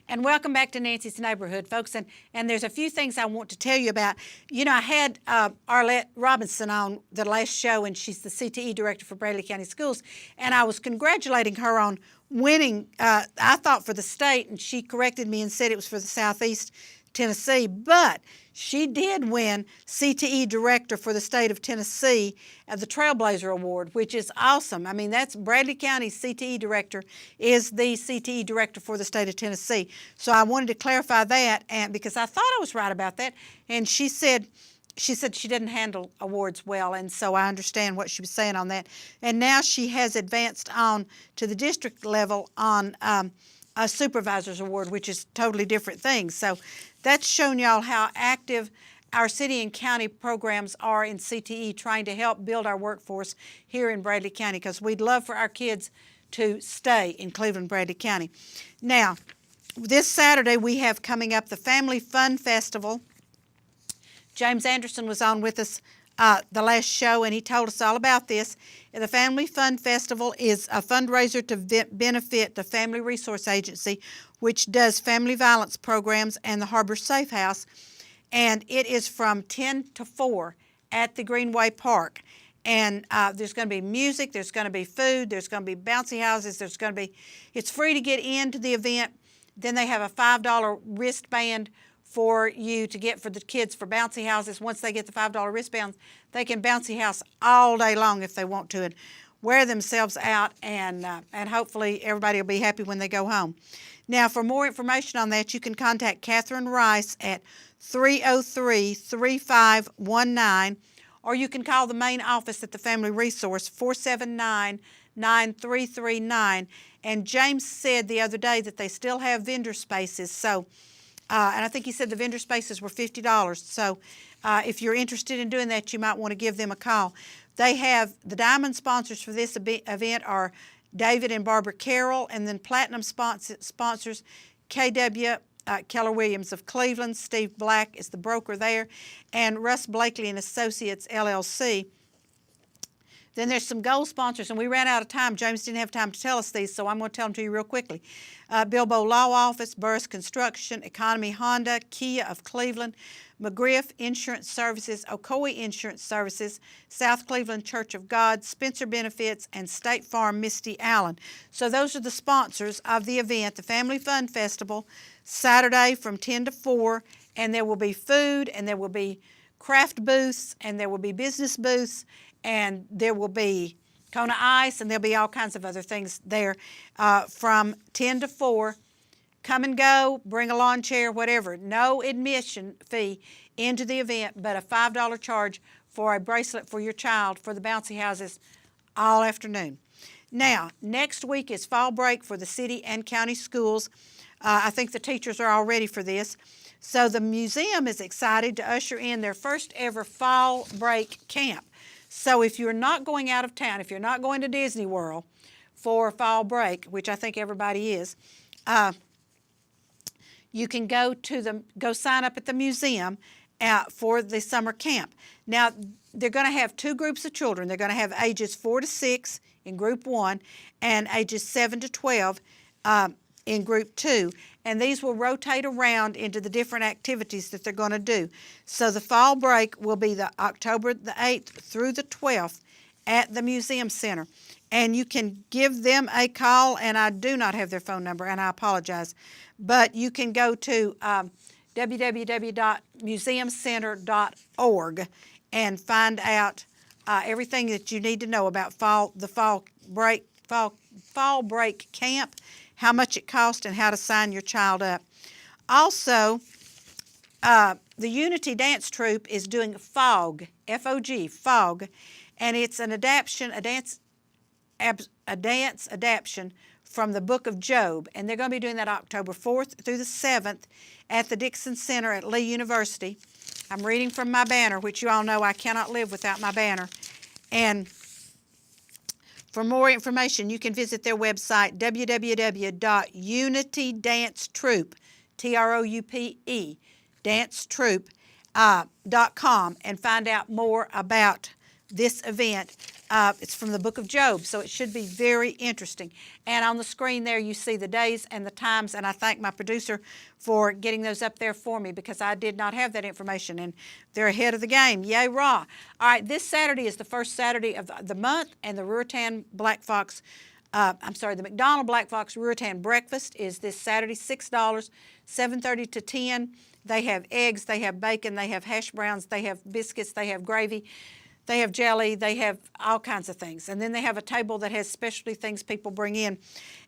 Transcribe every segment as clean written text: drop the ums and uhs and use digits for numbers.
And welcome back to Nancy's Neighborhood, folks. And there's a few things I want to tell you about. You know, I had Arlette Robinson on the last show, and she's the CTE director for Bradley County Schools. And I was congratulating her on winning, I thought, for the state, and she corrected me and said it was for the Southeast Tennessee, but she did win CTE Director for the state of Tennessee at the Trailblazer Award, which is awesome. I mean, that's Bradley County's CTE Director is the CTE Director for the state of Tennessee. So I wanted to clarify that, and because I thought I was right about that, and she said she didn't handle awards well, and so I understand what she was saying on that. And now she has advanced on to the district level on a supervisor's award, which is totally different things. So that's shown y'all how active our city and county programs are in CTE, trying to help build our workforce here in Bradley County, because we'd love for our kids to stay in Cleveland, Bradley County. Now, this Saturday we have coming up the Family Fun Festival. James Anderson was on with us the last show, and he told us all about this. The Family Fun Festival is a fundraiser to benefit the Family Resource Agency, which does family violence programs, and the Harbor Safe House. And it is from 10 to 4 at the Greenway Park. And there's going to be music, there's going to be food, there's going to be bouncy houses, it's free to get into the event. Then they have a $5 wristband for you to get for the kids for bouncy houses. Once they get the $5 wristbands, they can bouncy house all day long if they want to and wear themselves out, and hopefully everybody will be happy when they go home. Now, for more information on that, you can contact Catherine Rice at 303-3519, or you can call the main office at the Family Resource, 479-9339. And James said the other day that they still have vendor spaces, so and I think he said the vendor spaces were $50. So if you're interested in doing that, you might want to give them a call. They have the diamond sponsors for this event are David and Barbara Carroll, and then platinum sponsors KW Keller Williams of Cleveland. Steve Black is the broker there, and Russ Blakely and Associates LLC. Then there's some gold sponsors, and we ran out of time. James didn't have time to tell us these, so I'm going to tell them to you real quickly. Bilbo Law Office, Burris Construction, Economy Honda, Kia of Cleveland, McGriff Insurance Services, Ocoee Insurance Services, South Cleveland Church of God, Spencer Benefits, and State Farm Misty Allen. So those are the sponsors of the event, the Family Fun Festival, Saturday from 10 to 4, and there will be food, and there will be craft booths, and there will be business booths, and there will be Kona Ice, and there'll be all kinds of other things there from 10 to 4. Come and go, bring a lawn chair, whatever. No admission fee into the event, but a $5 charge for a bracelet for your child for the bouncy houses all afternoon. Now, next week is fall break for the city and county schools. I think the teachers are all ready for this. So the museum is excited to usher in their first ever fall break camp. So if you're not going out of town, if you're not going to Disney World for fall break, which I think everybody is, you can go sign up at the museum for the summer camp. Now, they're going to have two groups of children. They're going to have ages 4 to 6 in group 1 and ages 7 to 12 in group 2. And these will rotate around into the different activities that they're going to do. So the fall break will be the October the 8th through the 12th at the Museum Center. And you can give them a call, and I do not have their phone number, and I apologize. But you can go to www.museumcenter.org and find out everything that you need to know about the fall break camp, how much it costs, and how to sign your child up. Also, the Unity Dance Troupe is doing FOG, F-O-G, FOG, and it's a dance adaptation from the Book of Job, and they're going to be doing that October 4th through the 7th at the Dixon Center at Lee University. I'm reading from my banner, which you all know I cannot live without my banner. And for more information, you can visit their website, www.unitydancetroupe, T-R-O-U-P-E, dancetroupe.com, and find out more about this event. It's from the book of Job, so it should be very interesting. And on the screen there you see the days and the times, and I thank my producer for getting those up there for me because I did not have that information, and they're ahead of the game. Yay, rah. All right, this Saturday is the first Saturday of the month, and the Ruritan Black Fox the McDonald Black Fox Ruritan breakfast is this Saturday, $6, 7:30 to 10. They have eggs, they have bacon, they have hash browns, they have biscuits, they have gravy, they have jelly, they have all kinds of things. And then they have a table that has specialty things people bring in.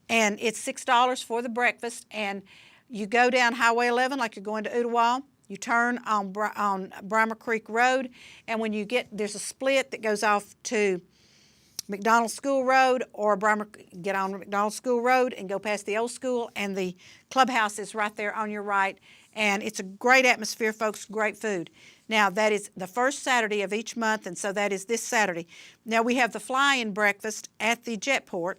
And it's $6 for the breakfast. And you go down Highway 11 like you're going to Ooltewah. You turn on Brimer Creek Road. And when you there's a split that goes off to McDonald School Road, or get on McDonald School Road and go past the old school, and the clubhouse is right there on your right. And it's a great atmosphere, folks, great food. Now, that is the first Saturday of each month, and so that is this Saturday. Now, we have the fly-in breakfast at the Jetport.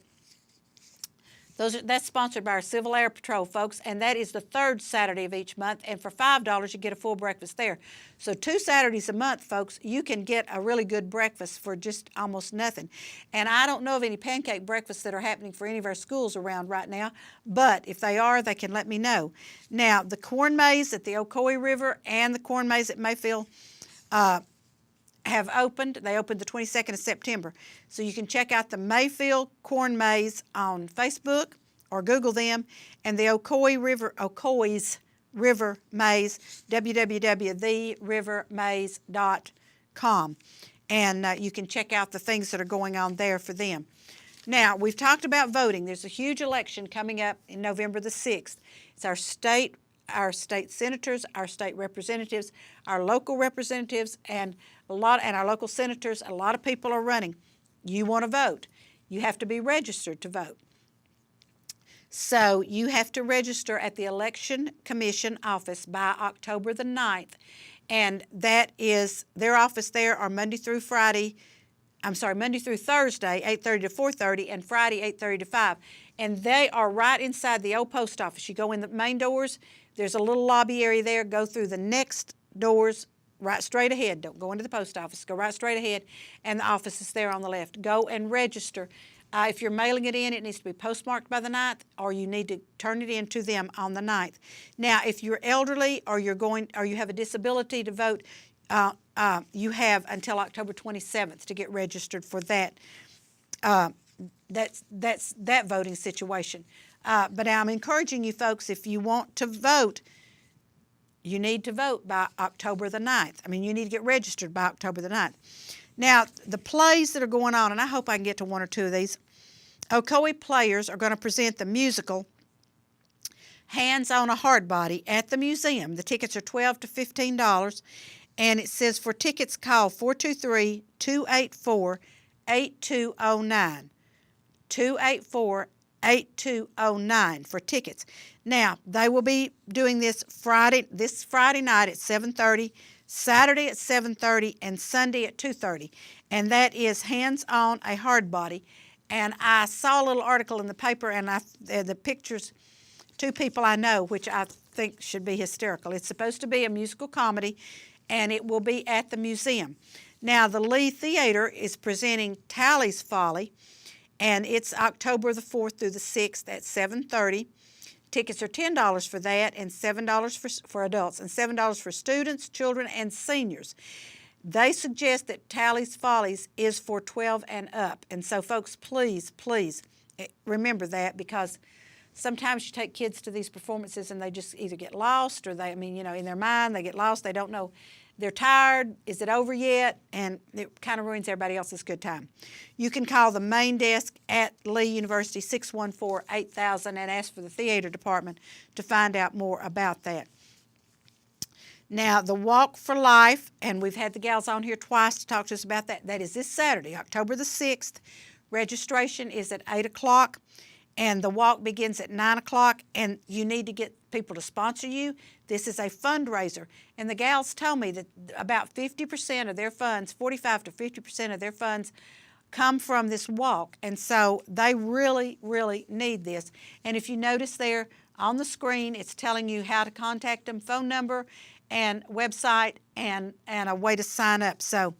That's sponsored by our Civil Air Patrol, folks, and that is the third Saturday of each month, and for $5 you get a full breakfast there. So 2 Saturdays a month, folks, you can get a really good breakfast for just almost nothing. And I don't know of any pancake breakfasts that are happening for any of our schools around right now, but if they are, they can let me know. Now, the corn maze at the Ocoee River and the corn maze at Mayfield have opened. They opened the 22nd of September. So you can check out the Mayfield Corn Maze on Facebook or Google them, and the Ocoee's River Maze, www.therivermaze.com. And you can check out the things that are going on there for them. Now, we've talked about voting. There's a huge election coming up in November the 6th. It's our state senators, our state representatives, our local representatives, and our local senators. A lot of people are running. You want to vote. You have to be registered to vote. So you have to register at the Election Commission office by October the 9th. And that is, their office there are Monday through Thursday, 8:30 to 4:30, and Friday, 8:30 to 5. And they are right inside the old post office. You go in the main doors, there's a little lobby area there. Go through the next doors right straight ahead. Don't go into the post office. Go right straight ahead, and the office is there on the left. Go and register. If you're mailing it in, it needs to be postmarked by the 9th, or you need to turn it in to them on the 9th. Now, if you're elderly or you have a disability to vote, you have until October 27th to get registered for that. That's that voting situation. But I'm encouraging you folks, if you want to vote, you need to vote by October the 9th. I mean, you need to get registered by October the 9th. Now, the plays that are going on, and I hope I can get to 1 or 2 of these, Ocoee Players are going to present the musical Hands on a Hardbody at the museum. The tickets are $12 to $15, and it says for tickets, call 423-284-8209. 284-8209 for tickets. Now, they will be doing this Friday night at 7:30, Saturday at 7:30, and Sunday at 2:30. And that is Hands on a Hardbody. And I saw a little article in the paper, and the pictures, 2 people I know, which I think should be hysterical. It's supposed to be a musical comedy, and it will be at the museum. Now, the Lee Theater is presenting Tally's Folly, and it's October the 4th through the 6th at 7:30. Tickets are $10 for that, and $7 for adults, and $7 for students, children, and seniors. They suggest that Tally's Follies is for 12 and up. And so, folks, please, please remember that, because sometimes you take kids to these performances and they just either get lost, or in their mind they get lost. They don't know. They're tired. Is it over yet? And it kind of ruins everybody else's good time. You can call the main desk at Lee University, 614-8000, and ask for the theater department to find out more about that. Now, the Walk for Life, and we've had the gals on here twice to talk to us about that. That is this Saturday, October the 6th. Registration is at 8 o'clock, and the walk begins at 9 o'clock, and you need to get people to sponsor you. This is a fundraiser, and the gals tell me that about 50% of their funds, 45 to 50% of their funds, come from this walk, and so they really, really need this. And if you notice there on the screen, it's telling you how to contact them, phone number and website, and a way to sign up. So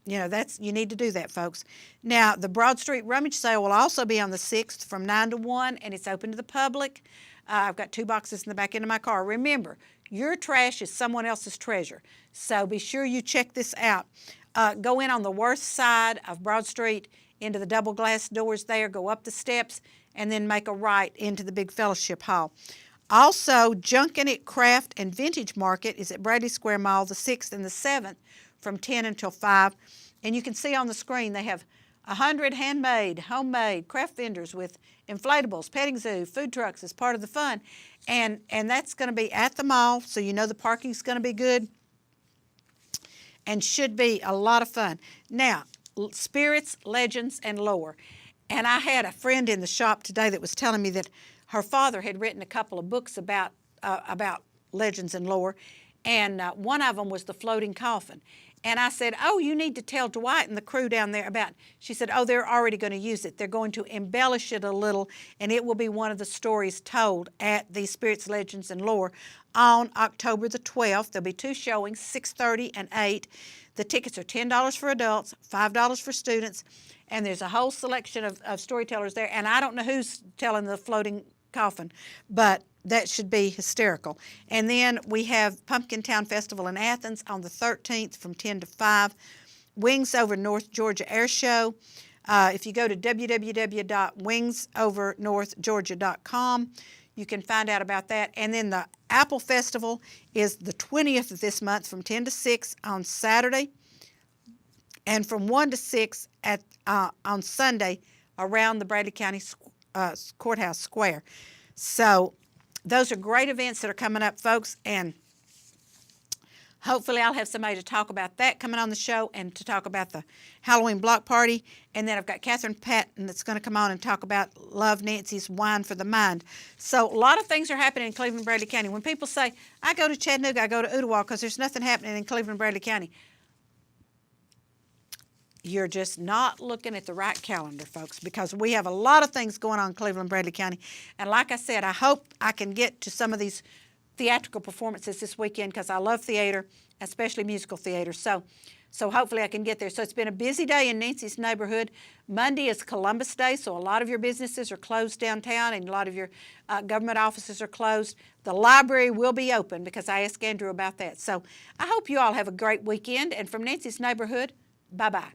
You know, you need to do that, folks. Now, the Broad Street Rummage Sale will also be on the 6th from 9 to 1, and it's open to the public. I've got 2 boxes in the back end of my car. Remember, your trash is someone else's treasure, so be sure you check this out. Go in on the worst side of Broad Street into the double glass doors there, go up the steps, and then make a right into the big fellowship hall. Also, Junkin' It Craft and Vintage Market is at Brady Square Mall the 6th and the 7th from 10 until 5. And you can see on the screen they have 100 handmade, homemade craft vendors with inflatables, petting zoo, food trucks as part of the fun. And that's going to be at the mall, so you know the parking's going to be good and should be a lot of fun. Now, spirits, legends, and lore. And I had a friend in the shop today that was telling me that her father had written a couple of books about legends and lore, and one of them was The Floating Coffin. And I said, oh, you need to tell Dwight and the crew down there about, she said, oh, they're already going to use it. They're going to embellish it a little, and it will be one of the stories told at the Spirits, Legends, and Lore on October the 12th. There'll be 2 showings, 6:30 and 8. The tickets are $10 for adults, $5 for students, and there's a whole selection of storytellers there. And I don't know who's telling the floating coffin, but that should be hysterical. And then we have Pumpkin Town Festival in Athens on the 13th from 10 to 5. Wings Over North Georgia Air Show. If you go to www.wingsovernorthgeorgia.com, you can find out about that. And then the Apple Festival is the 20th of this month from 10 to 6 on Saturday, and from 1 to 6 on Sunday around the Bradley County Courthouse Square. So those are great events that are coming up, folks, and hopefully I'll have somebody to talk about that coming on the show and to talk about the Halloween block party. And then I've got Catherine Patton that's going to come on and talk about Love Nancy's Wine for the Mind. So a lot of things are happening in Cleveland, Bradley County. When people say, I go to Chattanooga, I go to Ooltewah because there's nothing happening in Cleveland, Bradley County, you're just not looking at the right calendar, folks, because we have a lot of things going on in Cleveland, Bradley County. And like I said, I hope I can get to some of these theatrical performances this weekend because I love theater, especially musical theater. So hopefully I can get there. So it's been a busy day in Nancy's neighborhood. Monday is Columbus Day, so a lot of your businesses are closed downtown and a lot of your government offices are closed. The library will be open because I asked Andrew about that. So I hope you all have a great weekend. And from Nancy's neighborhood, bye-bye.